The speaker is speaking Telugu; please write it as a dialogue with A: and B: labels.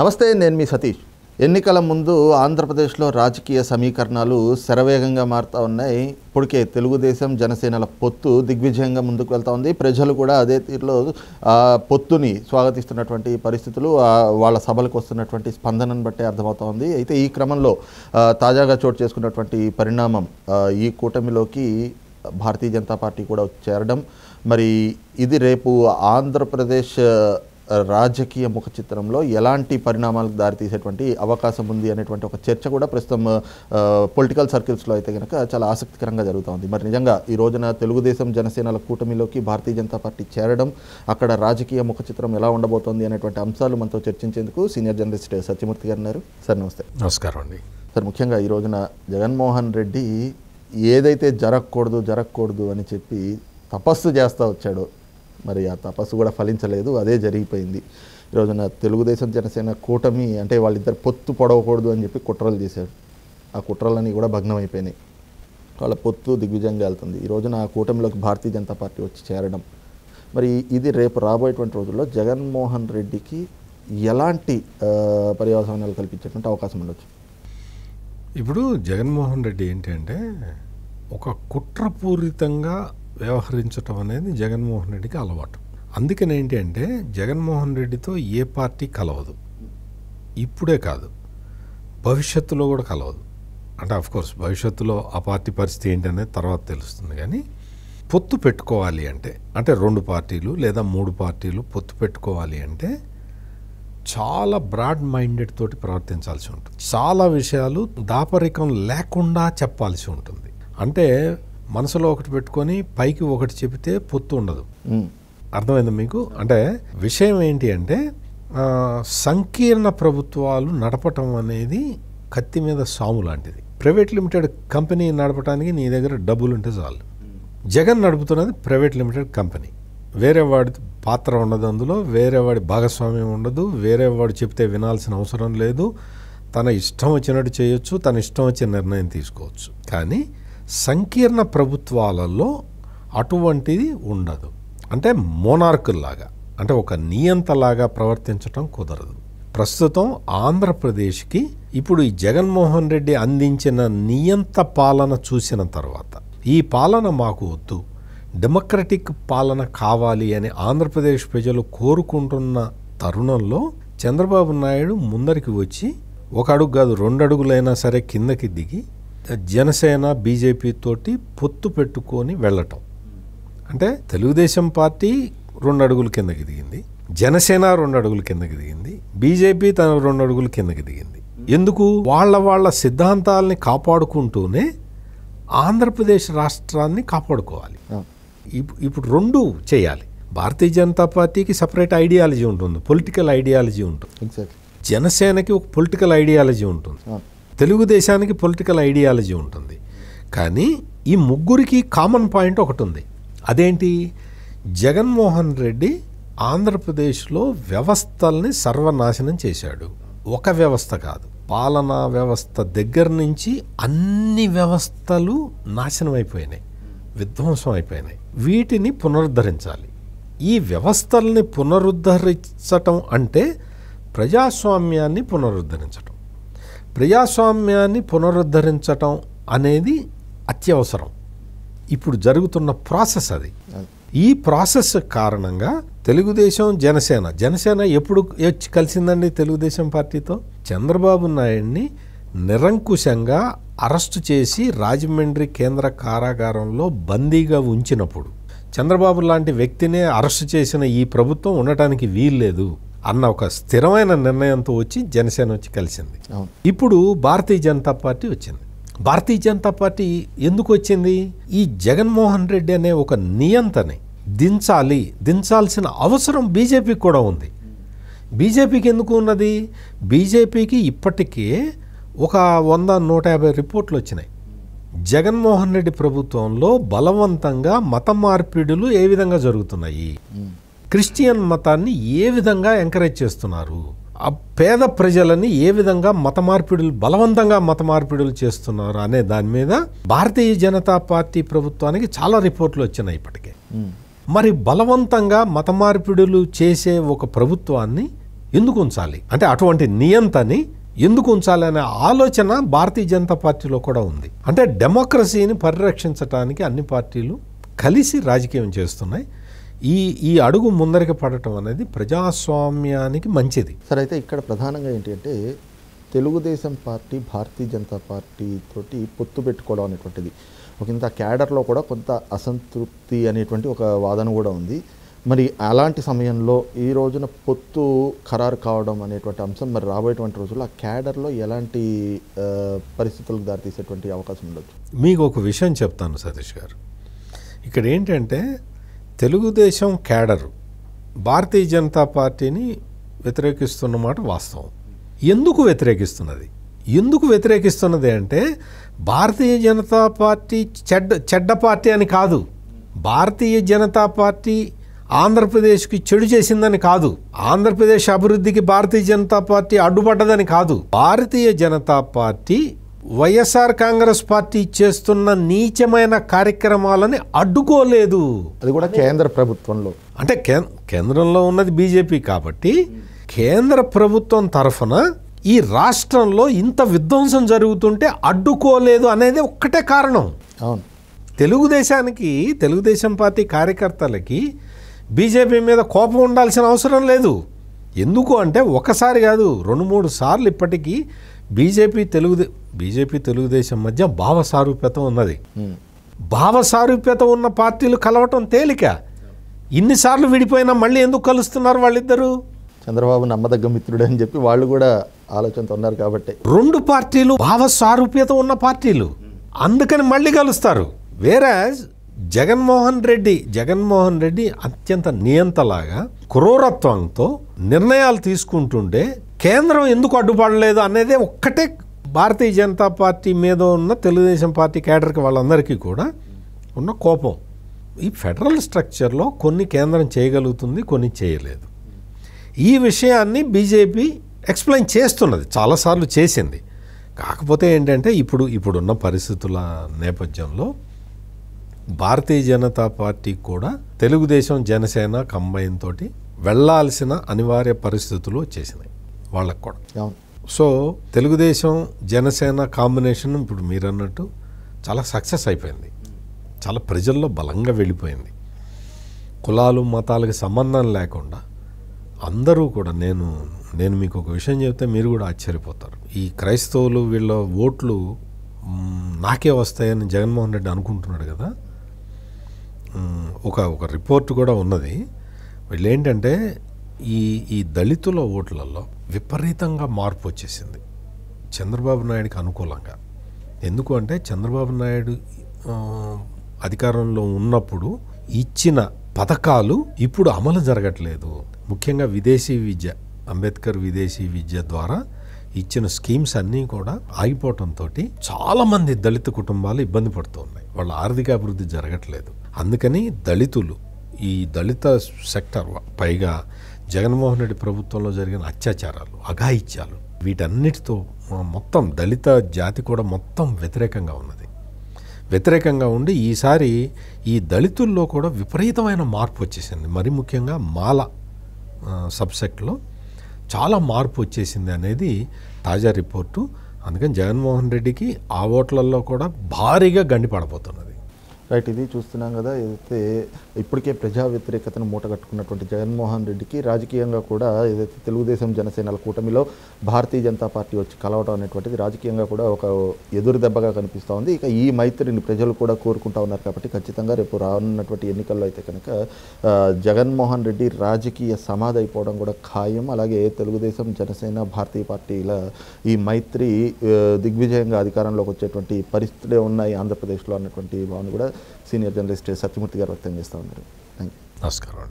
A: నమస్తే, నేను మీ సతీష్. ఎన్నికల ముందు ఆంధ్రప్రదేశ్లో రాజకీయ సమీకరణాలు శరవేగంగా మారుతూ ఉన్నాయి. ఇప్పటికే తెలుగుదేశం జనసేనల పొత్తు దిగ్విజయంగా ముందుకు వెళ్తూ ఉంది. ప్రజలు కూడా అదే తీరులో పొత్తుని స్వాగతిస్తున్నటువంటి పరిస్థితులు వాళ్ళ సభలకు వస్తున్నటువంటి స్పందనను బట్టే అర్థమవుతూ ఉంది. అయితే ఈ క్రమంలో తాజాగా చోటు చేసుకున్నటువంటి పరిణామం ఈ కూటమిలోకి భారతీయ జనతా పార్టీ కూడా చేరడం, మరి ఇది రేపు ఆంధ్రప్రదేశ్ రాజకీయ ముఖ చిత్రంలో ఎలాంటి పరిణామాలకు దారితీసేటువంటి అవకాశం ఉంది అనేటువంటి ఒక చర్చ కూడా ప్రస్తుతం పొలిటికల్ సర్కిల్స్లో అయితే కనుక చాలా ఆసక్తికరంగా జరుగుతోంది. మరి నిజంగా ఈ రోజున తెలుగుదేశం జనసేనల కూటమిలోకి భారతీయ జనతా పార్టీ చేరడం, అక్కడ రాజకీయ ముఖ చిత్రం ఎలా ఉండబోతోంది అనేటువంటి అంశాలు మనతో చర్చించేందుకు సీనియర్ జర్నలిస్ట్ సత్యమూర్తి గారు ఉన్నారు. సార్ నమస్తే.
B: నమస్కారం అండి.
A: సార్, ముఖ్యంగా ఈ రోజున జగన్మోహన్ రెడ్డి ఏదైతే జరగకూడదు అని చెప్పి తపస్సు చేస్తూ వచ్చాడో, మరి ఆ తపస్సు కూడా ఫలించలేదు, అదే జరిగిపోయింది. ఈ రోజున తెలుగుదేశం జనసేన కూటమి అంటే వాళ్ళిద్దరు పొత్తు పొడవకూడదు అని చెప్పి కుట్రలు చేశాడు. ఆ కుట్రలన్నీ కూడా భగ్నం అయిపోయినాయి. వాళ్ళ పొత్తు దిగ్విజయంగా వెళ్తుంది. ఈ రోజున ఆ కూటమిలోకి భారతీయ జనతా పార్టీ వచ్చి చేరడం, మరి ఇది రేపు రాబోయేటువంటి రోజుల్లో జగన్మోహన్ రెడ్డికి ఎలాంటి పర్యవసానాలు కల్పించేటువంటి అవకాశం ఉండొచ్చు?
B: ఇప్పుడు జగన్మోహన్ రెడ్డి ఏంటంటే ఒక కుట్రపూరితంగా వ్యవహరించటం అనేది జగన్మోహన్ రెడ్డికి అలవాటు. అందుకని ఏంటంటే జగన్మోహన్ రెడ్డితో ఏ పార్టీ కలవదు. ఇప్పుడే కాదు, భవిష్యత్తులో కూడా కలవదు. అంటే ఆఫ్కోర్స్ భవిష్యత్తులో ఆ పార్టీ పరిస్థితి ఏంటనేది తర్వాత తెలుస్తుంది. కానీ పొత్తు పెట్టుకోవాలి అంటే 2 పార్టీలు లేదా 3 పార్టీలు పొత్తు పెట్టుకోవాలి అంటే చాలా బ్రాడ్ మైండెడ్ తోటి ప్రవర్తించాల్సి ఉంటుంది. చాలా విషయాలు దాపరికం లేకుండా చెప్పాల్సి ఉంటుంది. అంటే మనసులో ఒకటి పెట్టుకొని పైకి ఒకటి చెబితే పొత్తు ఉండదు. అర్థమైందా మీకు? అంటే విషయం ఏంటి అంటే సంకీర్ణ ప్రభుత్వాలు నడపటం అనేది కత్తి మీద సాము లాంటిది. ప్రైవేట్ లిమిటెడ్ కంపెనీ నడపడానికి నీ దగ్గర డబ్బులు ఉంటే చాలు. జగన్ నడుపుతున్నది ప్రైవేట్ లిమిటెడ్ కంపెనీ. వేరే వాడి పాత్ర ఉండదు, అందులో వేరే వాడి భాగస్వామ్యం ఉండదు, వేరే వాడు చెప్తే వినాల్సిన అవసరం లేదు. తన ఇష్టం వచ్చినట్టు చేయొచ్చు, తన ఇష్టం వచ్చిన నిర్ణయం తీసుకోవచ్చు. కానీ సంకీర్ణ ప్రభుత్వాలలో అటువంటిది ఉండదు. అంటే మోనార్కుల్లాగా, అంటే ఒక నియంతలాగా ప్రవర్తించటం కుదరదు. ప్రస్తుతం ఆంధ్రప్రదేశ్కి ఇప్పుడు ఈ జగన్మోహన్ రెడ్డి అందించిన నియంత పాలన చూసిన తర్వాత ఈ పాలన మాకు వద్దు, డెమోక్రటిక్ పాలన కావాలి అని ఆంధ్రప్రదేశ్ ప్రజలు కోరుకుంటున్న తరుణంలో చంద్రబాబు నాయుడు ముందరికి వచ్చి 1 అడుగు కాదు 2 అడుగులైనా సరే కిందకి దిగి జనసేన బీజేపీ తోటి పొత్తు పెట్టుకొని వెళ్ళటం. అంటే తెలుగుదేశం పార్టీ 2 అడుగులు కిందకి దిగింది, జనసేన 2 అడుగులు కిందకి దిగింది, బీజేపీ తన 2 అడుగులు కిందకి దిగింది. ఎందుకు? వాళ్ళ సిద్ధాంతాలని కాపాడుకుంటూనే ఆంధ్రప్రదేశ్ రాష్ట్రాన్ని కాపాడుకోవాలి. ఇప్పుడు 2 చేయాలి. భారతీయ జనతా పార్టీకి సపరేట్ ఐడియాలజీ ఉంటుంది, పొలిటికల్ ఐడియాలజీ ఉంటుంది. జనసేనకి ఒక పొలిటికల్ ఐడియాలజీ ఉంటుంది, తెలుగుదేశానికి పొలిటికల్ ఐడియాలజీ ఉంటుంది. కానీ ఈ ముగ్గురికి కామన్ పాయింట్ ఒకటి ఉంది. అదేంటి? జగన్మోహన్ రెడ్డి ఆంధ్రప్రదేశ్లో వ్యవస్థల్ని సర్వనాశనం చేశాడు. ఒక వ్యవస్థ కాదు, పాలనా వ్యవస్థ దగ్గర నుంచి అన్ని వ్యవస్థలు నాశనం అయిపోయినాయి, విధ్వంసం అయిపోయినాయి. వీటిని పునరుద్ధరించాలి. ఈ వ్యవస్థల్ని పునరుద్ధరించటం అంటే ప్రజాస్వామ్యాన్ని పునరుద్ధరించటం. ప్రజాస్వామ్యాన్ని పునరుద్ధరించటం అనేది అత్యవసరం. ఇప్పుడు జరుగుతున్న ప్రాసెస్ అది. ఈ ప్రాసెస్ కారణంగా తెలుగుదేశం జనసేన ఎప్పుడు వచ్చి కలిసిందండి తెలుగుదేశం పార్టీతో? చంద్రబాబు నాయుడిని నిరంకుశంగా అరెస్టు చేసి రాజమండ్రి కేంద్ర కారాగారంలో బందీగా ఉంచినప్పుడు, చంద్రబాబు లాంటి వ్యక్తినే అరెస్టు చేసిన ఈ ప్రభుత్వం ఉండటానికి వీల్లేదు అన్న ఒక స్థిరమైన నిర్ణయంతో వచ్చి జనసేన వచ్చి కలిసింది. ఇప్పుడు భారతీయ జనతా పార్టీ వచ్చింది. భారతీయ జనతా పార్టీ ఎందుకు వచ్చింది? ఈ జగన్మోహన్ రెడ్డి అనే ఒక నియంతని దించాల్సిన అవసరం బీజేపీకి కూడా ఉంది. బీజేపీకి ఎందుకు ఉన్నది? బీజేపీకి ఇప్పటికే ఒక 100-150 రిపోర్ట్లు వచ్చినాయి. జగన్మోహన్ రెడ్డి ప్రభుత్వంలో బలవంతంగా మత మార్పిడులు ఏ విధంగా జరుగుతున్నాయి, క్రిస్టియన్ మతాన్ని ఏ విధంగా ఎంకరేజ్ చేస్తున్నారు, ఆ పేద ప్రజలని ఏ విధంగా బలవంతంగా మత మార్పిడులు చేస్తున్నారు అనే దాని మీద భారతీయ జనతా పార్టీ ప్రభుత్వానికి చాలా రిపోర్ట్లు వచ్చినాయి ఇప్పటికే. మరి బలవంతంగా మత మార్పిడులు చేసే ఒక ప్రభుత్వాన్ని ఎందుకు ఉంచాలి అంటే అటువంటి నియంతని ఎందుకు ఉంచాలి అనే ఆలోచన భారతీయ జనతా పార్టీలో కూడా ఉంది. అంటే డెమోక్రసీని పరిరక్షించడానికి అన్ని పార్టీలు కలిసి రాజకీయం చేస్తున్నాయి. ఈ అడుగు ముందరికి పడటం అనేది ప్రజాస్వామ్యానికి మంచిది.
A: సరే, అయితే ఇక్కడ ప్రధానంగా ఏంటి అంటే తెలుగుదేశం పార్టీ భారతీయ జనతా పార్టీ తోటి పొత్తు పెట్టుకోవడం అనేటువంటిది ఒక ఇంత క్యాడర్లో కూడా కొంత అసంతృప్తి అనేటువంటి ఒక వాదన కూడా ఉంది. మరి అలాంటి సమయంలో ఈ రోజున పొత్తు ఖరారు కావడం అనేటువంటి అంశం మరి రాబోయేటువంటి రోజుల్లో ఆ క్యాడర్లో ఎలాంటి పరిస్థితులకు దారితీసేటువంటి అవకాశం ఉండొచ్చు?
B: మీకు ఒక విషయం చెప్తాను సతీష్ గారు. ఇక్కడ ఏంటంటే తెలుగుదేశం క్యాడరు భారతీయ జనతా పార్టీని వ్యతిరేకిస్తున్నమాట వాస్తవం. ఎందుకు వ్యతిరేకిస్తున్నది అంటే భారతీయ జనతా పార్టీ చెడ్డ పార్టీ అని కాదు, భారతీయ జనతా పార్టీ ఆంధ్రప్రదేశ్కి చెడు చేసిందని కాదు, ఆంధ్రప్రదేశ్ అభివృద్ధికి భారతీయ జనతా పార్టీ అడ్డుపడ్డదని కాదు, భారతీయ జనతా పార్టీ వైఎస్ఆర్ కాంగ్రెస్ పార్టీ చేస్తున్న నీచమైన కార్యక్రమాలని అడ్డుకోలేదు.
A: అది కూడా కేంద్ర ప్రభుత్వంలో,
B: అంటే కేంద్రంలో ఉన్నది బీజేపీ కాబట్టి కేంద్ర ప్రభుత్వం తరఫున ఈ రాష్ట్రంలో ఇంత విధ్వంసం జరుగుతుంటే అడ్డుకోలేదు అనేది ఒక్కటే కారణం.
A: అవును,
B: తెలుగుదేశం పార్టీ కార్యకర్తలకి బీజేపీ మీద కోపం ఉండాల్సిన అవసరం లేదు. ఎందుకు అంటే ఒకసారి కాదు 2-3 సార్లు ఇప్పటికీ బీజేపీ తెలుగుదేశం మధ్య భావ సారూప్యత ఉన్నది. భావ సారూప్యత ఉన్న పార్టీలు కలవటం తేలిక. ఇన్నిసార్లు విడిపోయినా మళ్ళీ ఎందుకు కలుస్తున్నారు వాళ్ళిద్దరూ?
A: చంద్రబాబు నమ్మదగ్గ మిత్రుడు అని చెప్పి వాళ్ళు కూడా ఆలోచనతో ఉన్నారు కాబట్టి
B: 2 పార్టీలు భావ సారూప్యత ఉన్న పార్టీలు, అందుకని మళ్ళీ కలుస్తారు. వేరే జగన్మోహన్ రెడ్డి అత్యంత నియంతలాగా క్రూరత్వంతో నిర్ణయాలు తీసుకుంటుంటే కేంద్రం ఎందుకు అడ్డుపడలేదు అనేదే ఒక్కటే భారతీయ జనతా పార్టీ మీద ఉన్న తెలుగుదేశం పార్టీ క్యాడర్కి వాళ్ళందరికీ కూడా ఉన్న కోపం. ఈ ఫెడరల్ స్ట్రక్చర్లో కొన్ని కేంద్రం చేయగలుగుతుంది, కొన్ని చేయలేదు. ఈ విషయాన్ని బీజేపీ ఎక్స్ప్లెయిన్ చేస్తున్నది, చాలాసార్లు చేసింది. కాకపోతే ఏంటంటే ఇప్పుడున్న పరిస్థితుల నేపథ్యంలో భారతీయ జనతా పార్టీ కూడా తెలుగుదేశం జనసేన కంబైన్ తోటి వెళ్లాల్సిన అనివార్య పరిస్థితులు వచ్చేసినాయి వాళ్ళకు కూడా. సో తెలుగుదేశం జనసేన కాంబినేషన్ ఇప్పుడు మీరు అన్నట్టు చాలా సక్సెస్ అయిపోయింది, చాలా ప్రజల్లో బలంగా వెళ్ళిపోయింది. కులాలు మతాలకు సంబంధం లేకుండా అందరూ కూడా నేను మీకు ఒక విషయం చెప్తే మీరు కూడా ఆశ్చర్యపోతారు. ఈ క్రైస్తవులు వీళ్ళ ఓట్లు నాకే వస్తాయని జగన్మోహన్ రెడ్డి అనుకుంటున్నాడు కదా. ఒక రిపోర్ట్ కూడా ఉన్నది. వీళ్ళు ఏంటంటే ఈ దళితుల ఓట్లలో విపరీతంగా మార్పు వచ్చేసింది చంద్రబాబు నాయుడికి అనుకూలంగా. ఎందుకు అంటే చంద్రబాబు నాయుడు అధికారంలో ఉన్నప్పుడు ఇచ్చిన పథకాలు ఇప్పుడు అమలు జరగట్లేదు. ముఖ్యంగా విదేశీ విద్య, అంబేద్కర్ విదేశీ విద్య ద్వారా ఇచ్చిన స్కీమ్స్ అన్నీ కూడా ఆగిపోవటంతో చాలామంది దళిత కుటుంబాలు ఇబ్బంది పడుతూ ఉన్నాయి, వాళ్ళ ఆర్థిక అభివృద్ధి జరగట్లేదు. అందుకని ఈ దళిత సెక్టర్ పైగా జగన్మోహన్ రెడ్డి ప్రభుత్వంలో జరిగిన అత్యాచారాలు, అఘాయిత్యాలు, వీటన్నిటితో మొత్తం దళిత జాతి కూడా మొత్తం వ్యతిరేకంగా ఉండి ఈసారి ఈ దళితుల్లో కూడా విపరీతమైన మార్పు వచ్చేసింది. మరి ముఖ్యంగా మాల సబ్సెక్ట్లో చాలా మార్పు వచ్చేసింది అనేది తాజా రిపోర్టు. అందుకని జగన్మోహన్ రెడ్డికి ఆ ఓట్లలో కూడా భారీగా గండి పడబోతున్నది.
A: రైట్, ఇది చూస్తున్నాం కదా. ఏదైతే ఇప్పటికే ప్రజా వ్యతిరేకతను మూటగట్టుకున్నటువంటి జగన్మోహన్ రెడ్డికి రాజకీయంగా కూడా ఏదైతే తెలుగుదేశం జనసేనల కూటమిలో భారతీయ జనతా పార్టీ వచ్చి కలవడం అనేటువంటిది రాజకీయంగా కూడా ఒక ఎదురు దెబ్బగా కనిపిస్తూ ఉంది. ఇక ఈ మైత్రిని ప్రజలు కూడా కోరుకుంటా ఉన్నారు కాబట్టి ఖచ్చితంగా రేపు రానున్నటువంటి ఎన్నికల్లో అయితే కనుక జగన్మోహన్ రెడ్డి రాజకీయ సమాధి అయిపోవడం కూడా ఖాయం. అలాగే తెలుగుదేశం జనసేన భారతీయ పార్టీల ఈ మైత్రి దిగ్విజయంగా అధికారంలోకి వచ్చేటువంటి పరిస్థితులే ఉన్నాయి ఆంధ్రప్రదేశ్లో అన్నటువంటి భావన కూడా సీనియర్ జర్నలిస్ట్ సత్యమూర్తి గారు వ్యక్తం చేస్తూ ఉన్నారు. Thank you.
B: నమస్కారం.